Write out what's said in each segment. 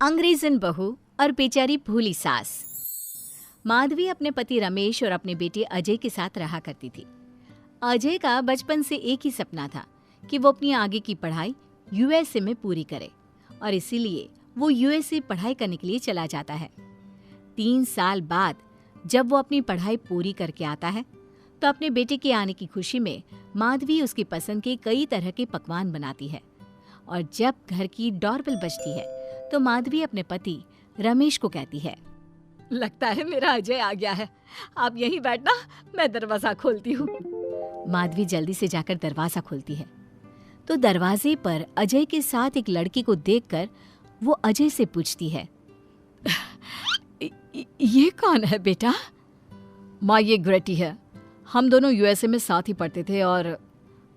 अंग्रेजन बहू और बेचारी भूली सास। माधवी अपने पति रमेश और अपने बेटे अजय के साथ रहा करती थी। अजय का बचपन से एक ही सपना था कि वो अपनी आगे की पढ़ाई यूएसए में पूरी करे और इसीलिए वो यूएसए पढ़ाई करने के लिए चला जाता है। 3 साल बाद जब वो अपनी पढ़ाई पूरी करके आता है तो अपने बेटे के आने की खुशी में माधवी उसकी पसंद के कई तरह के पकवान बनाती है और जब घर की डोरबेल बजती है तो माधवी अपने पति रमेश को कहती है, लगता है मेरा अजय आ गया है, आप यहीं बैठना, मैं दरवाजा खोलती हूँ। माधवी जल्दी से जाकर दरवाजा खोलती है तो दरवाजे पर अजय के साथ एक लड़की को देखकर वो अजय से पूछती है, ये कौन है बेटा? माँ, ये ग्रेटी है। हम दोनों यूएसए में साथ ही पढ़ते थे और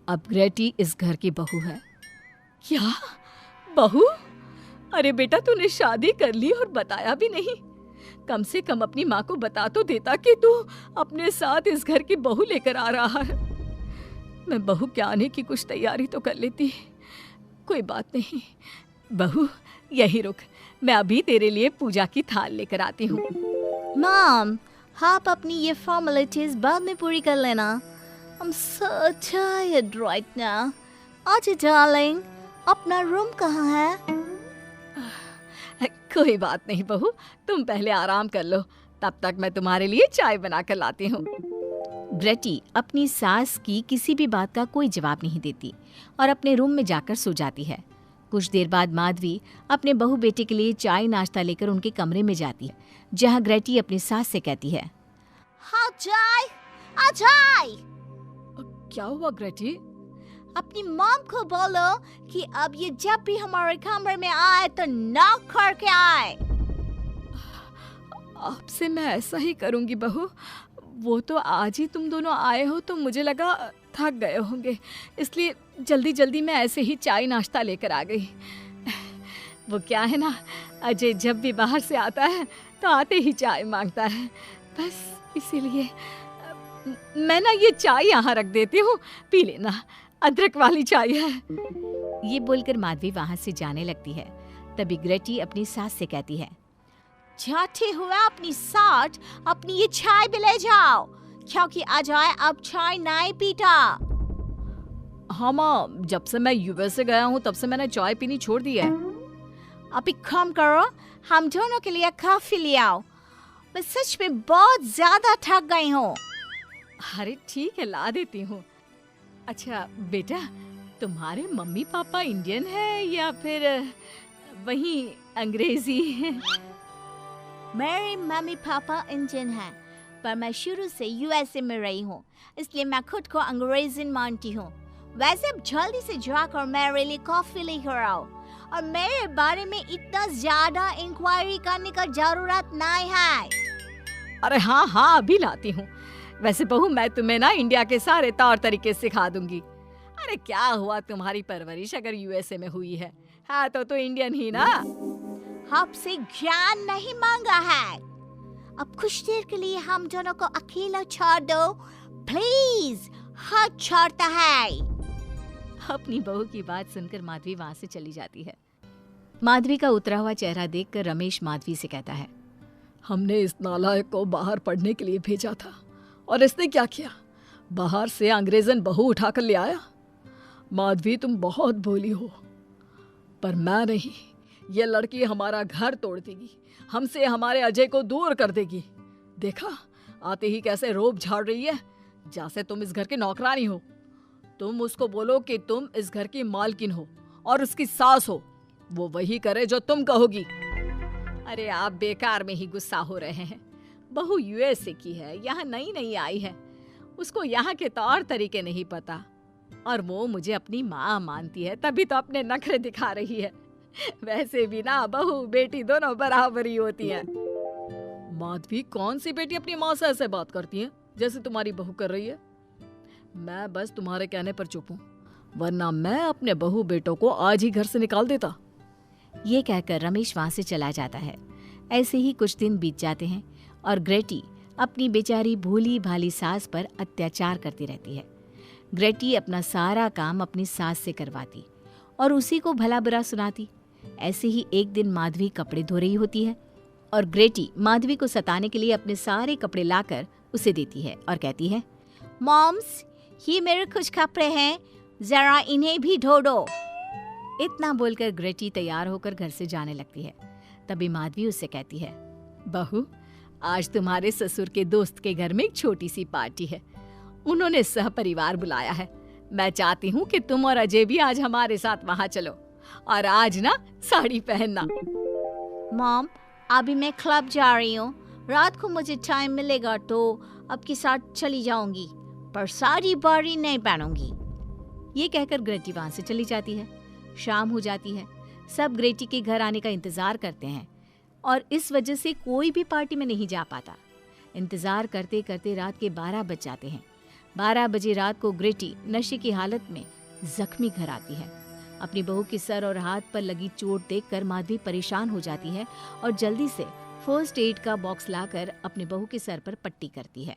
अब ग्रेटी इस घर की बहू है। क्या बहू? अरे बेटा, तूने शादी कर ली और बताया भी नहीं। कम से कम अपनी माँ को बता तो देता कि तू अपने साथ इस घर की बहू लेकर आ रहा है। मैं बहू के आने की कुछ तैयारी तो कर लेती। कोई बात नहीं बहू, यही रुक, मैं अभी तेरे लिए पूजा की थाल लेकर आती हूँ। मॉम, आप अपनी ये फॉर्मेलिटीज बाद में पूरी कर लेना। I'm so tired right now. आजा डार्लिंग, अपना रूम कहाँ है? कोई बात नहीं बहू, तुम पहले आराम कर लो, तब तक मैं तुम्हारे लिए चाय बना कर लाती हूँ। ग्रेटी अपनी सास की किसी भी बात का कोई जवाब नहीं देती और अपने रूम में जाकर सो जाती है। कुछ देर बाद माधवी अपने बहू बेटे के लिए चाय नाश्ता लेकर उनके कमरे में जाती है, जहाँ ग्रेटी अपनी सास से कहती है, हाँ चाय, आ चाय। क्या हुआ ग्रेटी? अपनी मॉम को बोलो कि अब ये जब भी हमारे कमरे में आए तो नॉक करके आए। आपसे मैं ऐसा ही करूंगी बहू। वो तो आज ही तुम दोनों आए हो तो मुझे लगा थक गए होंगे, इसलिए जल्दी जल्दी मैं ऐसे ही चाय नाश्ता लेकर आ गई। वो क्या है ना, अजय जब भी बाहर से आता है तो आते ही चाय मांगता है, बस इसीलिए मैं ना ये चाय यहाँ रख देती हूँ, पी लेना, अदरक वाली चाय है। ये बोलकर माधवी वहां से जाने लगती है। तभी ग्रेटी अपनी सास से कहती है, जाते हुए अपनी साथ अपनी ये चाय भी ले जाओ, क्योंकि अजय अब चाय नहीं पीता। हाँ माँ, जब से मैं यूएसए गया हूँ तब से मैंने चाय पीनी छोड़ दी है। अब एक काम करो, हम दोनों के लिए कॉफी ले आओ, मैं सच में बहुत ज्यादा थक गई हूँ। अरे ठीक है, ला देती हूँ। अच्छा बेटा, तुम्हारे मम्मी पापा इंडियन है या फिर वही अंग्रेजी है? मेरे मम्मी पापा इंडियन हैं, पर मैं शुरू से यूएसए में रही हूँ, इसलिए मैं खुद को अंग्रेजन मानती हूँ। वैसे अब जल्दी से जाकर मेरे लिए कॉफी लेकर आओ और मेरे बारे में इतना ज्यादा इंक्वायरी करने का जरूरत नहीं है। अरे हाँ हाँ, अभी लाती हूँ। वैसे बहू, मैं तुम्हें ना इंडिया के सारे तौर तरीके सिखा दूंगी। अरे क्या हुआ, तुम्हारी परवरिश अगर यूएसए में हुई है, हाँ तो इंडियन ही ना। आपसे ज्ञान नहीं मांगा है, अब कुछ देर के लिए हम दोनों को अकेला छोड़ दो प्लीज, हाथ छोड़ता है। अपनी बहू की बात सुनकर माधवी वहां से चली जाती है। माधवी का उतरा हुआ चेहरा देखकर रमेश माधवी से कहता है, हमने इस नालायक को बाहर पढ़ने के लिए भेजा था और इसने क्या किया, बाहर से अंग्रेजन बहू उठाकर ले आया। माधवी, तुम बहुत भोली हो, पर मैं नहीं। ये लड़की हमारा घर तोड़ देगी, हमसे हमारे अजय को दूर कर देगी। देखा, आते ही कैसे रोब झाड़ रही है, जैसे तुम इस घर की नौकरानी हो। तुम उसको बोलो कि तुम इस घर की मालकिन हो और उसकी सास हो, वो वही करे जो तुम कहोगी। अरे आप बेकार में ही गुस्सा हो रहे हैं। बहू यूएसए की है, यहाँ नई नई आई है, उसको यहाँ के तौर तरीके नहीं पता और वो मुझे अपनी माँ मानती है, तभी तो अपने नखरे दिखा रही है। वैसे भी ना बहू बेटी दोनों बराबर ही होती हैं। माधवी, कौन सी बेटी अपनी माँ से ऐसे बात करती है जैसे तुम्हारी बहू कर रही है? मैं बस तुम्हारे कहने पर चुप हूँ, वरना मैं अपने बहू बेटों को आज ही घर से निकाल देता। ये कहकर रमेश वहां से चला जाता है। ऐसे ही कुछ दिन बीत जाते हैं और ग्रेटी अपनी बेचारी भोली भाली सास पर अत्याचार करती रहती है। ग्रेटी अपना सारा काम अपनी सास से करवाती और उसी को भला बुरा सुनाती। ऐसे ही एक दिन माधवी कपड़े धो रही होती है और ग्रेटी माधवी को सताने के लिए अपने सारे कपड़े लाकर उसे देती है और कहती है, मॉम्स, ये मेरे कुछ कपड़े हैं, जरा इन्हें भी धो दो। इतना बोलकर ग्रेटी तैयार होकर घर से जाने लगती है। तभी माधवी उससे कहती है, बहू, आज तुम्हारे ससुर के दोस्त के घर में एक छोटी सी पार्टी है। उन्होंने सहपरिवार बुलाया है। मैं चाहती हूँ कि तुम और अजय भी आज हमारे साथ वहाँ चलो और आज ना साड़ी पहनना। मॉम, अभी मैं क्लब जा रही हूँ। रात को मुझे टाइम मिलेगा तो आपके साथ चली जाऊंगी, पर साड़ी बारी नहीं पहनूंगी। ये कहकर ग्रेटी वहाँ से चली जाती है। शाम हो जाती है। सब ग्रेटी के घर आने का इंतजार करते हैं और इस वजह से कोई भी पार्टी में नहीं जा पाता। इंतजार करते करते रात के 12 बज जाते हैं। 12 बजे रात को ग्रेटी नशे की हालत में जख्मी घर आती है। अपनी बहू के सर और हाथ पर लगी चोट देखकर माधवी परेशान हो जाती है और जल्दी से फर्स्ट एड का बॉक्स लाकर अपनी बहू के सर पर पट्टी करती है।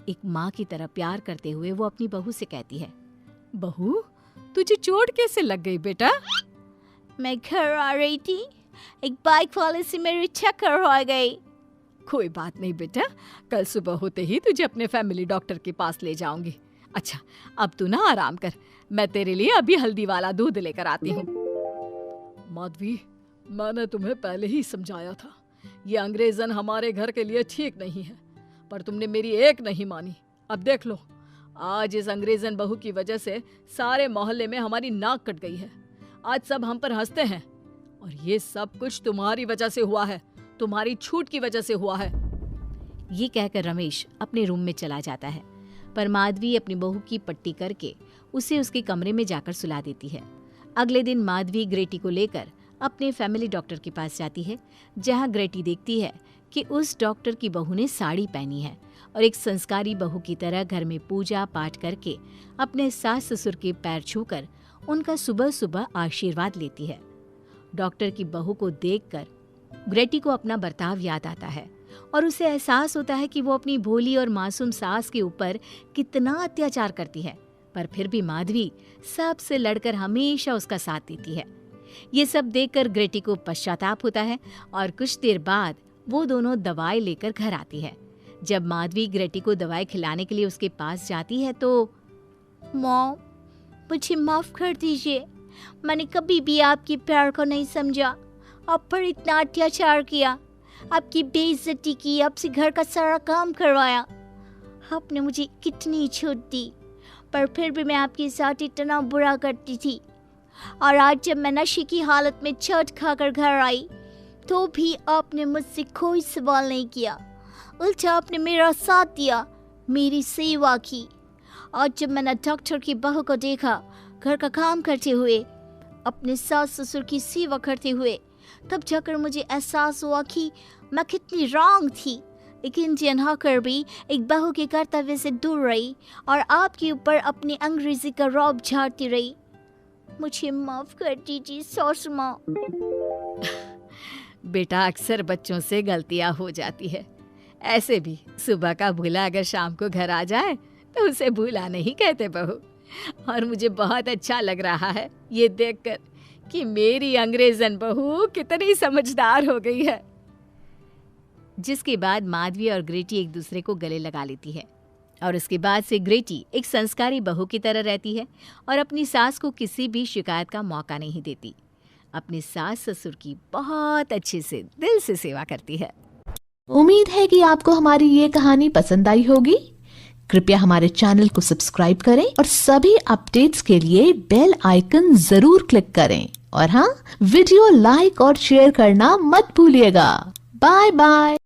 एक माँ की तरह प्यार करते हुए वो अपनी बहू से कहती है, बहू, तुझे चोट कैसे लग गई बेटा? मैं घर आ रही थी, एक बाइक वाले से मेरी टक्कर हो गई। कोई बात नहीं बेटा, कल सुबह होते ही तुझे अपने फैमिली डॉक्टर के पास ले जाऊंगी। अच्छा, अब तू ना आराम कर, मैं तेरे लिए अभी हल्दी वाला दूध लेकर आती हूँ। माधवी, मैंने तुम्हें पहले ही समझाया था, ये अंग्रेजन हमारे घर के लिए ठीक नहीं है, पर तुमने मेरी एक नहीं मानी। अब देख लो, आज इस अंग्रेजन बहू की वजह से सारे मोहल्ले में हमारी नाक कट गई है। आज सब हम पर हंसते हैं और ये सब कुछ तुम्हारी वजह से हुआ है, तुम्हारी छूट की वजह से हुआ है। ये कहकर रमेश अपने रूम में चला जाता है, पर माधवी अपनी बहू की पट्टी करके उसे उसके कमरे में जाकर सुला देती है। अगले दिन माधवी ग्रेटी को लेकर अपने फैमिली डॉक्टर के पास जाती है, जहां ग्रेटी देखती है कि उस डॉक्टर की बहू ने साड़ी पहनी है और एक संस्कारी बहू की तरह घर में पूजा पाठ करके अपने सास ससुर के पैर छूकर उनका सुबह सुबह आशीर्वाद लेती है। डॉक्टर की बहू को देखकर ग्रेटी को अपना बर्ताव याद आता है और उसे एहसास होता है कि वो अपनी भोली और मासूम सास के ऊपर कितना अत्याचार करती है, पर फिर भी माधवी सबसे लड़कर हमेशा उसका साथ देती है। ये सब देखकर ग्रेटी को पश्चाताप होता है और कुछ देर बाद वो दोनों दवाई लेकर घर आती है। जब माधवी ग्रेटी को दवाई खिलाने के लिए उसके पास जाती है तो, मॉम, मुझे माफ कर दीजिए, मैंने कभी भी आपके प्यार को नहीं समझा, आप पर इतना अत्याचार किया, आपकी बेइज्जती की, आपसे घर का सारा काम करवाया। आपने मुझे कितनी छूट दी, पर फिर भी मैं आपके साथ इतना बुरा करती थी। और आज जब मैं नशे की हालत में चोट खाकर घर आई तो भी आपने मुझसे कोई सवाल नहीं किया, उल्टा आपने मेरा साथ दिया, मेरी सेवा की। और जब मैंने डॉक्टर की बहू को देखा घर का काम करते हुए, अपने सास ससुर की सेवा करते हुए, तब जाकर मुझे एहसास हुआ कि मैं कितनी रॉन्ग थी। एक इंडियन होकर भी एक बहू के कर्तव्य से दूर रही और आपके ऊपर अपनी अंग्रेजी का रौब झाड़ती रही। मुझे माफ कर दीजिए सासू माँ। बेटा, अक्सर बच्चों से गलतियां हो जाती है। ऐसे भी सुबह का भूला अगर शाम को घर आ जाए तो उसे भूला नहीं कहते बहू। और मुझे बहुत अच्छा लग रहा है ये देखकर कि मेरी अंग्रेजन बहू कितनी समझदार हो गई है। जिसके बाद माधवी और ग्रेटी एक दूसरे को गले लगा लेती है और उसके बाद से ग्रेटी एक संस्कारी बहू की तरह रहती है और अपनी सास को किसी भी शिकायत का मौका नहीं देती। अपने सास ससुर की बहुत अच्छे से दिल से सेवा करती है। उम्मीद है कि आपको हमारी ये कहानी पसंद आई होगी। कृपया हमारे चैनल को सब्सक्राइब करें और सभी अपडेट्स के लिए बेल आइकन जरूर क्लिक करें। और हाँ, वीडियो लाइक और शेयर करना मत भूलिएगा। Bye bye.